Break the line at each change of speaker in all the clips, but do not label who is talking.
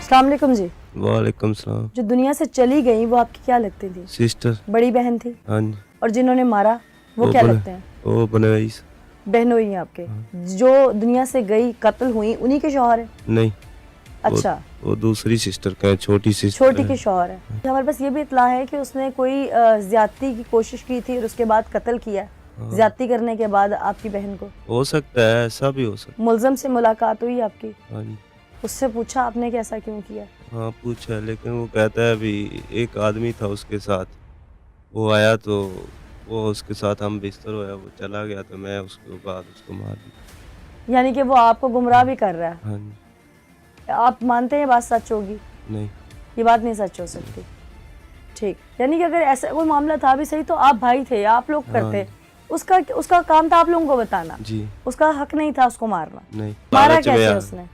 अस्सलाम वालेकुम जी।
वालेकुम सलाम।
जो दुनिया से चली गई वो आपकी क्या लगती थी?
सिस्टर।
बड़ी बहन थी।
हाँ जी।
और जिन्होंने मारा वो क्या लगते हैं?
वो बनवाई।
बहनों ही हैं आपके। जो दुनिया से गई कत्ल हुई उन्हीं के शौहर हैं?
नहीं।
अच्छा,
वो दूसरी सिस्टर का है, छोटी सिस्टर।
छोटी के शौहर है। हमारे पास ये भी इत्तला है कि उसने कोई ज्यादती की कोशिश की थी और उसके बाद कत्ल किया। ज्यादती करने के बाद आपकी बहन को।
हो सकता है, ऐसा भी हो सकता है।
मुलजम से मुलाकात हुई आपकी?
हाँ जी।
उससे पूछा आपने कि ऐसा क्यों किया?
हाँ पूछा, लेकिन वो कहता है अभी एक आदमी था उसके साथ, वो आया तो वो उसके साथ हम बिस्तर होया, वो चला गया तो मैं उसके बाद उसको मार दिया।
यानी कि वो आपको गुमराह भी कर रहा है।
हाँ जी।
आप मानते हैं ये बात सच होगी?
नहीं,
ये बात नहीं सच हो सकती। ठीक, यानी कि अगर ऐसा कोई मामला था भी सही तो आप भाई थे, आप लोग करते। उसका काम था आप लोगों को बताना
जी।
उसका हक नहीं था उसको मारना।
नहीं।
मारा कैसे उसने?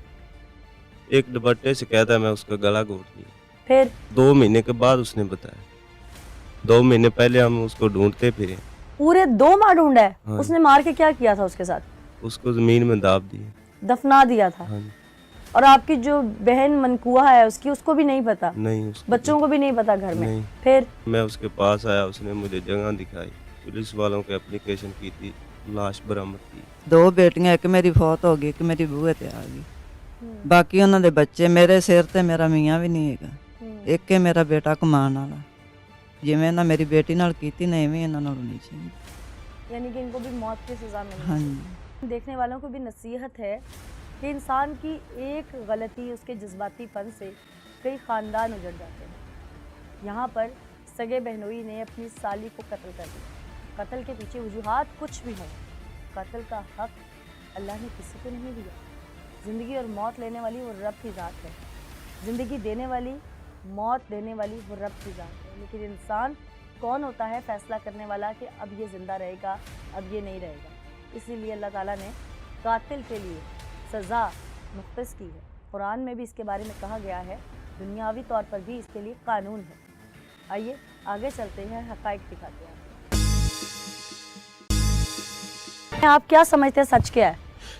एक दुपट्टे से कहता है मैं उसका गला घोट दिया।
फिर
2 महीने के बाद उसने बताया। 2 महीने पहले हम उसको ढूंढते फिरे।
पूरे 2 माह ढूंढा है?
हाँ।
उसने मार के क्या किया था उसके साथ?
उसको जमीन में दाब दिया,
दफना दिया था।
हाँ।
और आपकी जो बहन मनकुआ है उसकी, उसको भी नहीं पता?
नहीं, उसको
बच्चों को भी नहीं पता घर में?
नहीं।
फिर
मैं उसके पास आया, उसने मुझे जगह दिखाई, पुलिस वालों को एप्लीकेशन की थी, लाश बरामद की।
2 बेटियां, एक मेरी फौत हो गई, एक मेरी बूहे ते आ गई। बाकी ਉਹਨਾਂ ਦੇ ਬੱਚੇ ਮੇਰੇ ਸਿਰ ਤੇ ਮੇਰਾ ਮੀਆਂ ਵੀ ਨਹੀਂ ਹੈਗਾ। ਇੱਕ ਹੈ ਮੇਰਾ ਬੇਟਾ ਕਮਾਉਣ ਵਾਲਾ। ਜਿਵੇਂ ਨਾ ਮੇਰੀ ਬੇਟੀ ਨਾਲ ਕੀਤੀ ਨਾ ਐਵੇਂ ਇਹਨਾਂ ਨਾਲ ਹੋਣੀ ਚਾਹੀਦੀ।
यानी कि इनको भी मौत की सजा मिलनी
हाँ
चाहिए। देखने वालों को भी नसीहत है कि इंसान की एक गलती, उसके जज्बातीपन से कई ख़ानदान उजड़ जाते हैं। यहाँ पर सगे बहनोई ने अपनी साली को कत्ल कर दिया। कत्ल के पीछे वजूहात कुछ भी हो, कत्ल का हक अल्लाह ने किसी को नहीं दिया। ज़िंदगी और मौत लेने वाली वो रब की ज़ात है। ज़िंदगी देने वाली, मौत देने वाली वो रब की ज़ात है। लेकिन इंसान कौन होता है फैसला करने वाला कि अब ये ज़िंदा रहेगा, अब ये नहीं रहेगा। इसीलिए अल्लाह ताला ने कातिल के लिए सज़ा मुख्तस की है। कुरान में भी इसके बारे में कहा गया है, दुनियावी तौर पर भी इसके लिए कानून है। आइए आगे चलते हैं, हक़ाइक़ दिखाते हैं। आप क्या समझते हैं सच क्या है?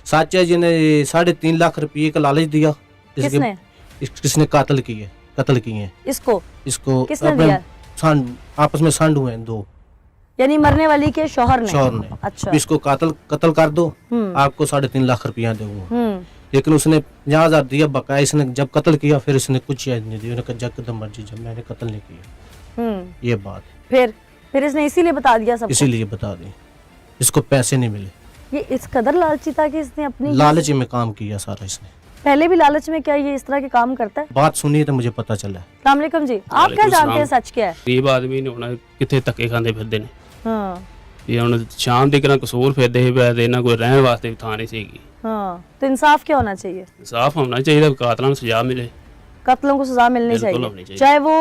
सच है, जिन्हें 3.5 लाख रुपये का लालच दिया।
किसने?
किसने कत्ल किए
इसको किसने
अपने
दिया?
आपस में सांड हुए हैं 2।
यानी मरने वाली के शौहर ने? अच्छा।
इसको कत्ल कर दो, आपको 3.5 लाख रुपया दूंगा। लेकिन उसने 50,000 दिया बकाया। इसने जब कत्ल किया फिर इसने कुछ याद नहीं दिया। उन्होंने कहा जब मर्जी, जब मैंने कत्ल नहीं किया। ये बात
फिर इसने इसीलिए बता दिया सबको?
इसीलिए बता दी। इसको पैसे नहीं मिले।
ये इस कदर लालची था कि इसने अपनी
लालच में काम किया सारा इसने।
पहले भी लालच में क्या ये इस तरह के काम करता है?
बात सुनिए तो मुझे पता चला।
अस्सलाम वालेकुम जी, आप क्या जानते हैं सच क्या है?
ਗਰੀਬ ਆਦਮੀ ਨੇ ਹੁਣ ਕਿੱਥੇ ਧੱਕੇ ਖਾਂਦੇ ਫਿਰਦੇ ਨੇ।
हाँ
ਇਹ ਹੁਣ ਸ਼ਾਮ ਦੇ ਕਿਹਨਾਂ ਕਸੂਰ ਫਿਰਦੇ ਸੀ ਪਏ ਤੇ ਇਹਨਾਂ ਕੋਈ ਰਹਿਣ ਵਾਸਤੇ ਵੀ ਥਾਂ ਨਹੀਂ ਸੀਗੀ।
हाँ, तो इंसाफ क्या होना चाहिए?
ਇਨਸਾਫ ਹੋਣਾ ਚਾਹੀਦਾ, ਕਾਤਲਾਂ ਨੂੰ ਸਜ਼ਾ ਮਿਲੇ।
कत्लों को सजा मिलनी
बिल्कुल होनी
चाहिए,
चाहिए।
चाहे वो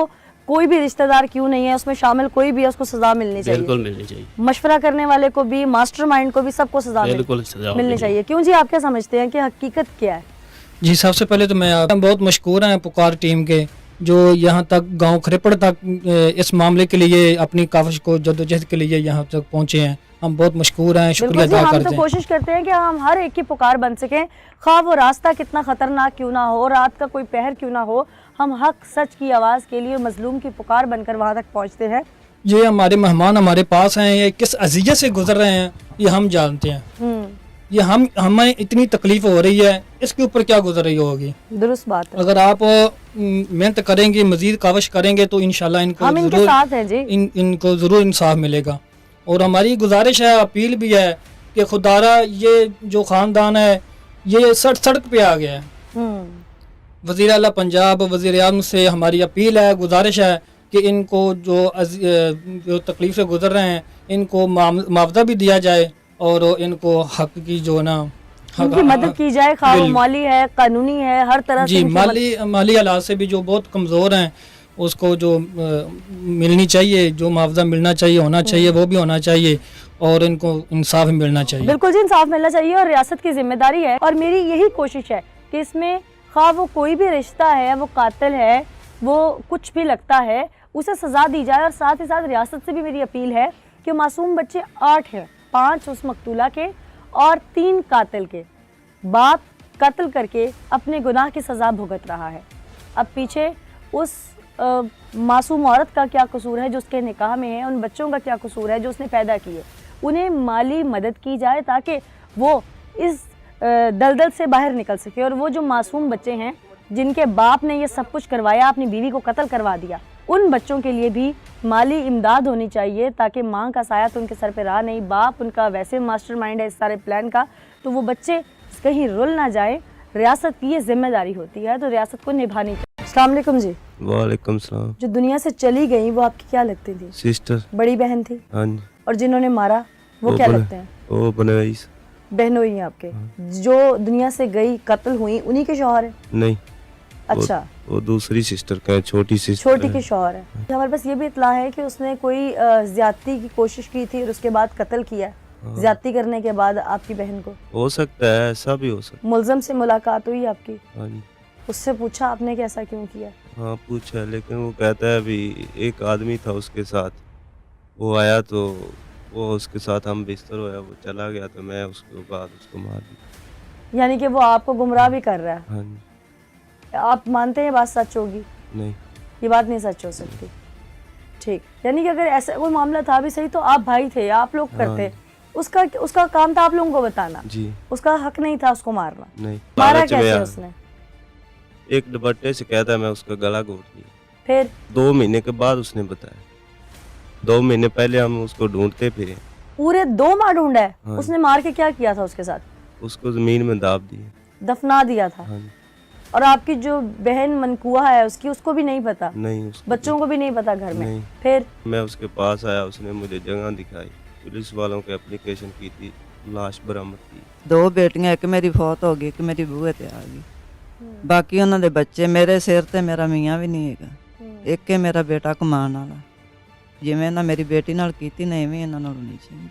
कोई भी रिश्तेदार क्यों नहीं है, उसमें शामिल कोई भी है, उसको सजा मिलनी चाहिए।
बिल्कुल मिलनी चाहिए।
मशवरा करने वाले को भी, मास्टरमाइंड को भी, सबको सजा
बिल्कुल सजा
मिलनी चाहिए। क्यों जी, आप क्या समझते हैं कि हकीकत क्या है?
जी, सबसे पहले तो मैं बहुत मशकूर हैं पुकार टीम के, जो यहाँ तक गांव खरेपड़ तक इस मामले के लिए अपनी काविश को जद्दोजहद के लिए यहाँ तक पहुँचे हैं। हम बहुत मशकूर हैं, शुक्रिया अदा करते हैं।
हम तो कोशिश करते हैं कि हम हर एक की पुकार बन सकें, खा वो रास्ता कितना खतरनाक क्यों ना हो, रात का कोई पहर क्यों ना हो, हम हक सच की आवाज़ के लिए मजलूम की पुकार बनकर वहाँ तक पहुँचते हैं।
ये हमारे मेहमान हमारे पास हैं, ये किस अज़ियत से गुजर रहे हैं ये हम जानते हैं। ये हमें इतनी तकलीफ हो रही है, इसके ऊपर क्या गुजर रही होगी।
दुरुस्त बात है।
अगर आप मेहनत करेंगे, मजीद काविश करेंगे तो इंशाल्लाह इनको
हम इनके साथ हैं जी।
इनको ज़रूर इंसाफ मिलेगा। और हमारी गुजारिश है, अपील भी है कि खुदारा ये जो ख़ानदान है ये सड़क पे आ गया है। वज़ीर आला पंजाब, वज़ीर आज़म से हमारी अपील है, गुजारिश है कि इनको जो तकलीफ से गुजर रहे हैं इनको मुआवजा भी दिया जाए और इनको हक की जो ना
उनकी मदद की जाए, खा वो माली है, कानूनी है, हर तरह
जी। माली हालात से भी जो बहुत कमज़ोर हैं उसको जो मिलनी चाहिए, जो मुआवजा मिलना चाहिए, होना चाहिए, वो भी होना चाहिए और इनको इंसाफ मिलना चाहिए।
बिल्कुल जी, इंसाफ मिलना चाहिए और रियासत की जिम्मेदारी है। और मेरी यही कोशिश है कि इसमें खा वो कोई भी रिश्ता है, वो कातिल है, वो कुछ भी लगता है, उसे सज़ा दी जाए। और साथ ही साथ रियासत से भी मेरी अपील है कि मासूम बच्चे 8 हैं, 5 उस मकतूला के और 3 कातिल के। बाप कत्ल करके अपने गुनाह की सज़ा भुगत रहा है। اب پیچھے اس معصوم عورت کا کیا قصور ہے جو اس کے نکاح میں ہے, ان بچوں کا کیا قصور ہے جو اس نے پیدا کیے. انہیں مالی مدد کی جائے تاکہ وہ اس دلدل سے باہر نکل سکے, اور وہ جو معصوم بچے ہیں جن کے باپ نے یہ سب کچھ کروایا, اپنی بیوی کو قتل کروا دیا, ان بچوں کے لیے بھی مالی امداد ہونی چاہیے تاکہ ماں کا سایہ تو ان کے سر پہ رہا نہیں, باپ ان کا ویسے ماسٹر مائنڈ ہے اس سارے پلان کا, تو وہ بچے کہیں رل نہ جائیں. ریاست کی یہ ذمہ داری ہوتی ہے, تو ریاست کو نبھانی چاہیے. السلام علیکم جی.
وعلیکم السلام.
جو دنیا سے چلی گئیں وہ آپ کی کیا لگتی تھی؟
سسٹر.
بڑی بہن تھی.
ہاں جی.
اور جنہوں نے مارا وہ کیا لگتے ہیں؟
وہ بنوئی سے.
بہنوئی ہیں آپ کے. جو دنیا سے گئی قتل ہوئی انہی کے شوہر ہیں؟
نہیں.
اچھا,
وہ دوسری سسٹر کا ہے, چھوٹی سسٹر.
چھوٹی کے شوہر ہے. ہمارے پاس یہ بھی اطلاع ہے کہ اس نے کوئی زیادتی کی کوشش کی تھی اور اس کے بعد قتل کیا. زیادتی کرنے کے بعد آپ کی بہن کو
ہو سکتا ہے, ایسا بھی ہو سکتا
ملزم سے ملاقات ہوئی آپ کی؟
ہے. ہاں جی.
اس سے پوچھا آپ نے کہ ایسا کیوں کیا؟
ہاں پوچھا, لیکن وہ کہتا ہے ابھی ایک آدمی تھا اس کے ساتھ, وہ آیا تو وہ اس کے ساتھ ہم بستر ہویا, وہ چلا گیا تو میں اس کے بعد اس کو مار دیا.
یعنی کہ وہ آپ کو گمراہ بھی کر رہا ہے.
ہاں جی.
آپ مانتے ہیں یہ بات سچ ہوگی؟
نہیں.
یہ بات نہیں سچ ہو سکتی. ٹھیک, یعنی کہ اگر ایسا کوئی معاملہ تھا بھی صحیح تو آپ بھائی تھے, آپ لوگ کرتے. اس کا کام تھا آپ لوگوں کو بتانا.
جی.
اس کا حق نہیں تھا اس کو مارنا.
نہیں.
مارا
لالچ میں
کیسے اس نے؟
ایک دوپٹے سے کہتا ہے میں اس کا گلا گھونٹ دیا.
پھر
2 مہینے کے بعد اس نے بتایا. 2 مہینے پہلے ہم اس کو ڈھونڈتے پھرے.
پورے 2 ماہ ڈھونڈا ہے.
ہاں.
اس نے مار کے کیا کیا تھا اس کے ساتھ؟
اس کو زمین میں داب دیے.
دفنا دیا تھا.
ہاں جی.
اور آپ کی جو بہن منکوہ ہے اس کو بھی نہیں پتا؟
نہیں. اس کو
بچوں کو بھی نہیں پتا گھر میں؟
نہیں.
پھر
میں اس کے پاس آیا, اس نے مجھے جگہ دکھائی, پولیس والوں کے اپلیکیشن کی تھی, لاش برآمد کی.
2 بیٹیاں, ایک میری فوت ہو گئی, ایک میری بوئے تے آ گئی. باقی انہوں دے بچے میرے سر تے میرا میاں بھی نہیں ہے. ایک ہے میرا بیٹا کمان والا. جویں نہ میری بیٹی نال کیتی نہیں ایویں انہاں نال ہونی چاہیے.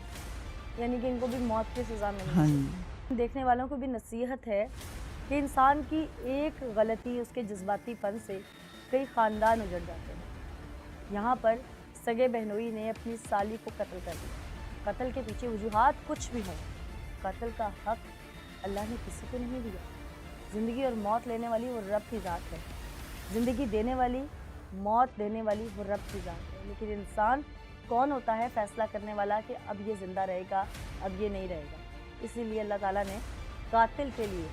یعنی کہ ان کو بھی موت کی سزا ملنی
ہاں
چاہیے.
جی.
دیکھنے والوں کو بھی نصیحت ہے کہ انسان کی ایک غلطی, اس کے جذباتی پن سے کئی خاندان اجڑ جاتے ہیں. یہاں پر سگے بہنوئی نے اپنی سالی کو قتل کر دیا. قتل کے پیچھے وجوہات کچھ بھی ہوں, قتل کا حق اللہ نے کسی کو نہیں دیا. زندگی اور موت لینے والی وہ رب کی ذات ہے. زندگی دینے والی, موت دینے والی وہ رب کی ذات ہے. لیکن انسان کون ہوتا ہے فیصلہ کرنے والا کہ اب یہ زندہ رہے گا, اب یہ نہیں رہے گا. اسی لیے اللہ تعالیٰ نے قاتل کے لیے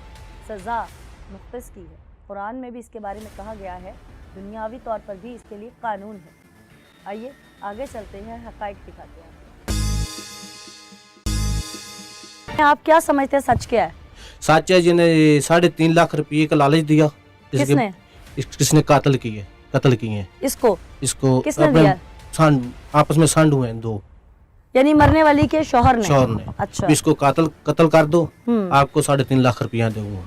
سزا مختص کی ہے. قرآن میں بھی اس کے بارے میں کہا گیا ہے, دنیاوی طور پر بھی اس کے لیے قانون ہے. آئیے آگے چلتے ہیں, حقائق دکھاتے ہیں. آپ کیا سمجھتے ہیں سچ کیا ہے؟
سچ ہے جنہیں 3.5 لاکھ روپے کا لالچ دیا.
کس نے؟
کس نے قتل کیے ہیں
اس کو کس نے
اپنے
دیا؟
آپس میں سانڈ ہوئے ہیں 2.
یعنی مرنے والی کے شوہر نے. اچھا.
اس کو قتل کر دو, آپ کو 3.5 لاکھ روپیہ دوں گا.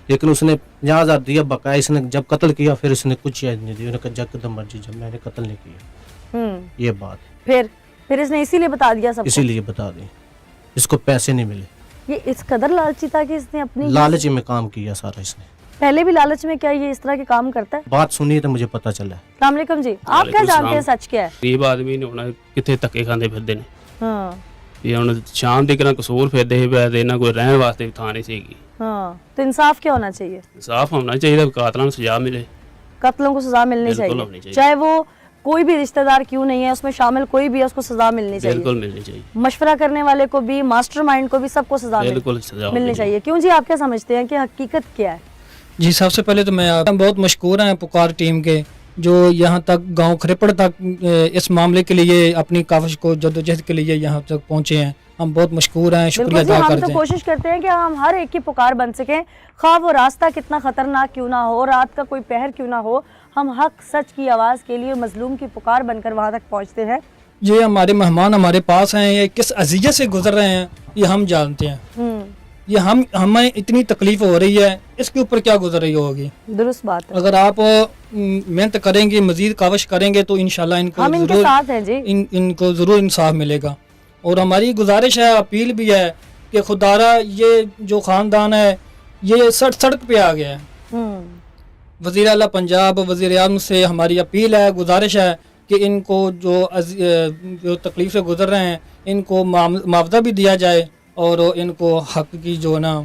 لیکن اس نے 50,000 دیا بقایا. اس نے جب قتل کیا پھر اس نے کچھ چیز نہیں دی. انہوں نے کہا جب مرضی, جب میں نے قتل نہیں کیا. یہ بات
پھر اس نے اسی لیے بتا دیا سب کو.
اسی لیے بتا دیں, اس کو پیسے نہیں ملے.
یہ اس قدر لالچی تھا کہ اس نے اپنی
لالچ میں کام کیا سارا. اس نے
پہلے بھی لالچ میں کیا یہ اس طرح کے کام کرتا ہے؟
بات سنی تو مجھے پتا چلا.
السلام علیکم جی. آپ کیا جانتے ہیں سچ کیا ہے؟
غریب آدمی نے ہونا کتنے ਧੱਕੇ ਖਾਂਦੇ ਫਿਰਦੇ ਨੇ.
ہاں.
ਇਹ ਹੁਣ ਸ਼ਾਮ ਦੇ ਕਿਰਾਂ ਕਸੂਰ ਫਿਰਦੇ ਸੀ ਪਏ ਤੇ ਇਹਨਾਂ ਕੋਈ ਰਹਿਣ ਵਾਸਤੇ ਵੀ ਥਾਂ ਨਹੀਂ ਸੀਗੀ.
ہاں. تو انصاف کیا ہونا چاہیے؟
ਇਨਸਾਫ ਹੋਣਾ ਚਾਹੀਦਾ, ਕਾਤਲਾਂ ਨੂੰ ਸਜ਼ਾ ਮਿਲੇ.
قتلوں کو سزا ملنی
بالکل ہونی
چاہیے,
چاہیے.
چاہے وہ کوئی بھی رشتہ دار کیوں نہیں ہے, اس میں شامل کوئی بھی ہے, اس کو سزا ملنی چاہیے.
بالکل ملنی چاہیے.
مشورہ کرنے والے کو بھی, ماسٹر مائنڈ کو بھی, سب کو سزا
بالکل سزا
ملنی چاہیے. کیوں جی, آپ کیا سمجھتے ہیں کہ حقیقت کیا ہے؟
جی سب سے پہلے تو میں بہت مشکور ہیں پکار ٹیم کے جو یہاں تک گاؤں کھریپڑ تک اس معاملے کے لیے اپنی کاوش کو جدوجہد کے لیے یہاں تک پہنچے ہیں. ہم بہت مشکور ہیں, شکریہ ادا
ہم
کرتے
تو
ہیں.
کوشش کرتے ہیں کہ ہم ہر ایک کی پکار بن سکیں, خواہ وہ راستہ کتنا خطرناک کیوں نہ ہو, رات کا کوئی پہر کیوں نہ ہو, ہم حق سچ کی آواز کے لیے مظلوم کی پکار بن کر وہاں تک پہنچتے ہیں.
یہ ہمارے مہمان ہمارے پاس ہیں, یہ کس اذیت سے گزر رہے ہیں یہ ہم جانتے ہیں. یہ ہمیں اتنی تکلیف ہو رہی ہے, اس کے اوپر کیا گزر رہی ہوگی.
درست بات ہے.
اگر آپ محنت کریں گے, مزید کاوش کریں گے تو انشاءاللہ
ہم ان کے ساتھ ہیں جی.
ان کو ضرور انصاف ملے گا. اور ہماری گزارش ہے, اپیل بھی ہے کہ خدارا یہ جو خاندان ہے یہ سڑک پہ آ گیا ہے. وزیر اعلیٰ پنجاب, وزیر اعظم سے ہماری اپیل ہے, گزارش ہے کہ ان کو جو تکلیف سے گزر رہے ہیں ان کو معاوضہ بھی دیا جائے اور ان کو حق کی جو نا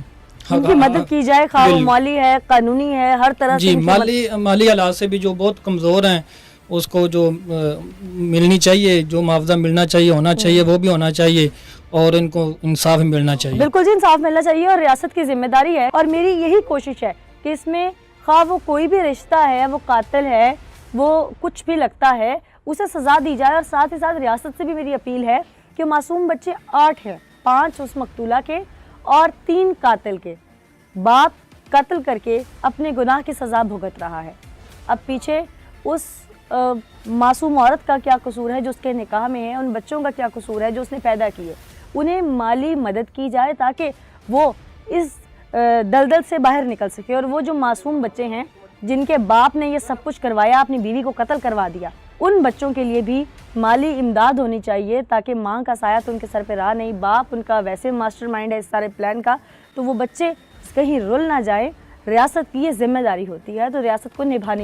उनकी मदद की जाए, खा वो माली है, कानूनी है, हर तरह
जी,
से इनकी
माली हालात से भी जो बहुत कमज़ोर हैं उसको जो मिलनी चाहिए, जो मुआवजा मिलना चाहिए होना चाहिए वो भी होना चाहिए, और इनको इंसाफ मिलना चाहिए।
बिल्कुल जी, इंसाफ मिलना चाहिए और रियासत की जिम्मेदारी है। और मेरी यही कोशिश है कि इसमें खा वो कोई भी रिश्ता है, वो कातिल है, वो कुछ भी लगता है, उसे सज़ा दी जाए। और साथ ही साथ रियासत से भी मेरी अपील है कि मासूम बच्चे 8 हैं, 5 उस मकतूला के और 3 कातिल के। बाप कत्ल करके अपने गुनाह की सज़ा भुगत रहा है। अब पीछे उस मासूम औरत का क्या कसूर है जो उसके निकाह में है, उन बच्चों का क्या कसूर है जो उसने पैदा किए। उन्हें माली मदद की जाए ताकि वो इस दलदल से बाहर निकल सके। और वो जो मासूम बच्चे हैं जिनके बाप ने ये सब कुछ करवाया, अपनी बीवी को कत्ल करवा दिया, उन बच्चों के लिए भी माली इमदाद होनी चाहिए ताकि माँ का साया तो उनके सर पे रहा नहीं, बाप उनका वैसे मास्टरमाइंड है इस सारे प्लान का, तो वो बच्चे कहीं रुल ना जाए। रियासत की ये जिम्मेदारी होती है, तो रियासत को निभानी